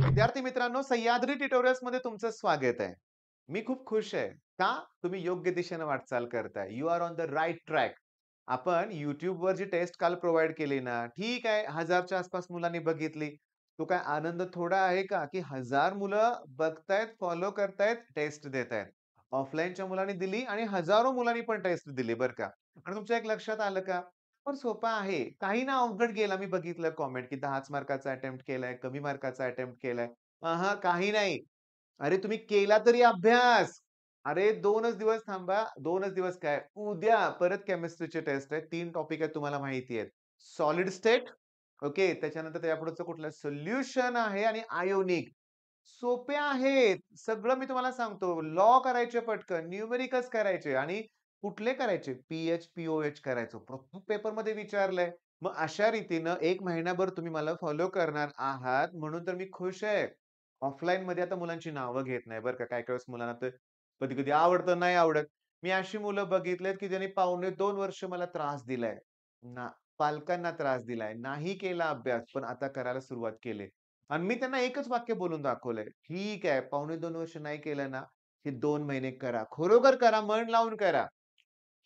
विद्यार्थी मित्रांनो, सह्याद्री ट्युटोरियल्स मध्ये तुमचं स्वागत आहे. मी खूप खुश आहे. का? तुम्ही योग्य दिशेने वाटचाल करताय. You are on the right track. आपण YouTubeवर जी टेस्ट काल प्रोव्हाईड केली ना, ठीक आहे 1000च्या आसपास मुलांनी बघितली. तो काय आनंद थोडा आहे का, की 1000 मुलं बघतायत, फॉलो करतायत, टेस्ट देतायत. ऑफलाईनच्या मुलांनी दिली आणि हजारो मुलांनी पण टेस्ट दिली बरं का. आणि तुमच्या एक लक्षात आलं का? पण सोपा आहे. काही ना अवघड गेला. मी बघितलं कमेंट, की 10च मार्काचा अटेम्प्ट केलाय, कमी मार्काचा अटेम्प्ट केलाय. अहा, काही नाही. अरे तुम्ही केला तरी अभ्यास. अरे 2च दिवस थांबा. 2च दिवस काय, उद्या परत केमिस्ट्रीची टेस्ट आहे. 3 टॉपिक आहेत तुम्हाला माहिती आहेत. Solid state, okay. त्याच्यानंतर त्यापुढचं कुठलं सोल्युशन आहे आणि आयोनिक. सोपे आहेत. सगळं मी तुम्हाला सांगतो. लॉ करायचे पटकन, न्यूमेरिकल्स करायचे आणि कुठले करायचे? पी-एच, पी-ओ-एच करायचो. प्रत्येक पेपरमध्ये विचारलंय. मग अशा रीतीनं 1 महिनाभर तुम्ही मला फॉलो करणार आहात, म्हणून तर मी खुश आहे. ऑफलाईनमध्ये आता मुलांची नावं घेत नाही बरं का. काही-काही वेळेस मुलांना तर कधी-कधी आवडतं, नाही आवडत. मी अशी मुलं बघितलेत, की ज्यांनी पावणे 2 वर्ष मला त्रास दिलाय. ना पालकांना त्रास दिलाय. नाही केला अभ्यास, पण आता करायला सुरुवात केली. आणि मी त्यांना एकच वाक्य बोलून दाखवलंय. ठीक आहे, पावणे 2 वर्ष नाही केलं ना, हे 2 महिने करा. खरोखर करा, मन लावून करा.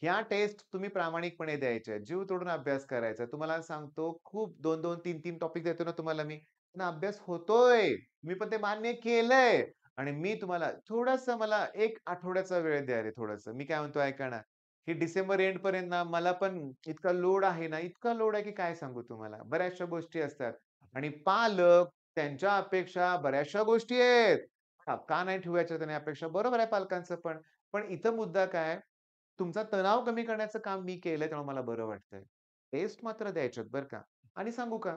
ह्या टेस्ट तुम्ही प्रामाणिकपणे द्यायच्या आहेत. जीव तोडून अभ्यास करायचा. तुम्हाला सांगतो खूप 2-2, 3-3 टॉपिक देतो ना तुम्हाला मी, पण अभ्यास होतोय. मी पण ते मान्य केलंय आणि मी तुम्हाला थोडंसं मला 1 आठवड्याचा वेळ द्या रे थोडंसं. मी काय म्हणतो ऐका ना, ही डिसेंबर एंडपर्यंत ना मला पण इतका लोड आहे ना, इतका लोड आहे की काय सांगू तुम्हाला. बऱ्याचशा गोष्टी असतात आणि पालक त्यांच्या अपेक्षा बऱ्याचशा गोष्टी आहेत. का नाही ठेवायच्या त्याने अपेक्षा? बरोबर आहे पालकांचं पण. पण इथं मुद्दा काय तुमचा तणाव कमी करण्याचं काम मी केलंय त्यामुळे मला बरं वाटतंय. टेस्ट मात्र द्यायच्यात बरं का. आणि सांगू का,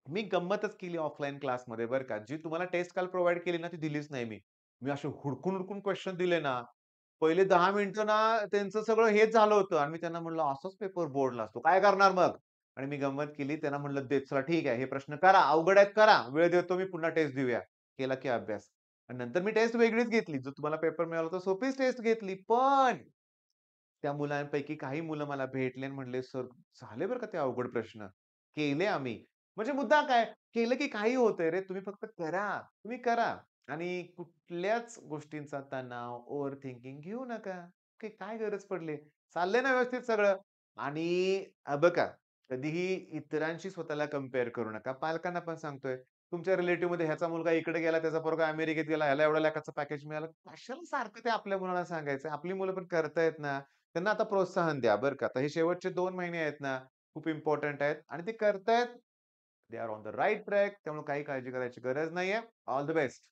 मी गंमतच केली ऑफलाईन क्लासमध्ये बरं का. जी तुम्हाला टेस्ट काल प्रोव्हाईड केली ना, ती दिलीच नाही मी. मी असे हुडकून-हुडकून क्वेशन दिले ना, पहिले 10 मिनिटं ना त्यांचं सगळं हेच झालं होतं आणि मी त्यांना म्हटलं, "असाच पेपर बोर्डला असतो. काय करणार मग?" आणि मी गंमत केली. त्यांना म्हटलं, "दे चला ठीक आहे, हे प्रश्न करा. अवघड आहेत करा. वेळ देतो मी पुन्हा टेस्ट देऊया." केला की अभ्यास. आणि नंतर मी टेस्ट वेगळीच घेतली. जो तुम्हाला पेपर मिळाला होता सोपीच टेस्ट घेतली. पण त्या मुलांपैकी काही मुलं मला भेटले आणि म्हटले, "सर झाले बरं का ते अवघड प्रश्न. केले आम्ही." म्हणजे मुद्दा काय, केलं की काही होतंय रे. तुम्ही फक्त करा. तुम्ही करा आणि कुठल्याच गोष्टींचा तणाव, ओव्हर थिंकिंग घेऊ नका. काही काय गरज पडली. चाललंय ना व्यवस्थित सगळं आणि बघा कधीही इतरांशी स्वतःला कंपेअर करू नका. पालकांना पण सांगतोय, तुमच्या रिलेटिव्हमध्ये ह्याचा मुलगा इकडे गेला, त्याचा पोरगा अमेरिकेत गेला, ह्याला एवढ्या लाखाचं पॅकेज मिळालं. कशाला सारखं ते आपल्या मुलाला सांगायचं? आपली मुलं पण करतायत ना. त्यांना आता प्रोत्साहन द्या बरं का. आता हे शेवटचे 2 महिने आहेत ना, खूप इम्पोर्टंट आहेत आणि ते करतायत. They are on the right track. त्यामुळे काही काळजी करायची गरज नाहीये. All the best.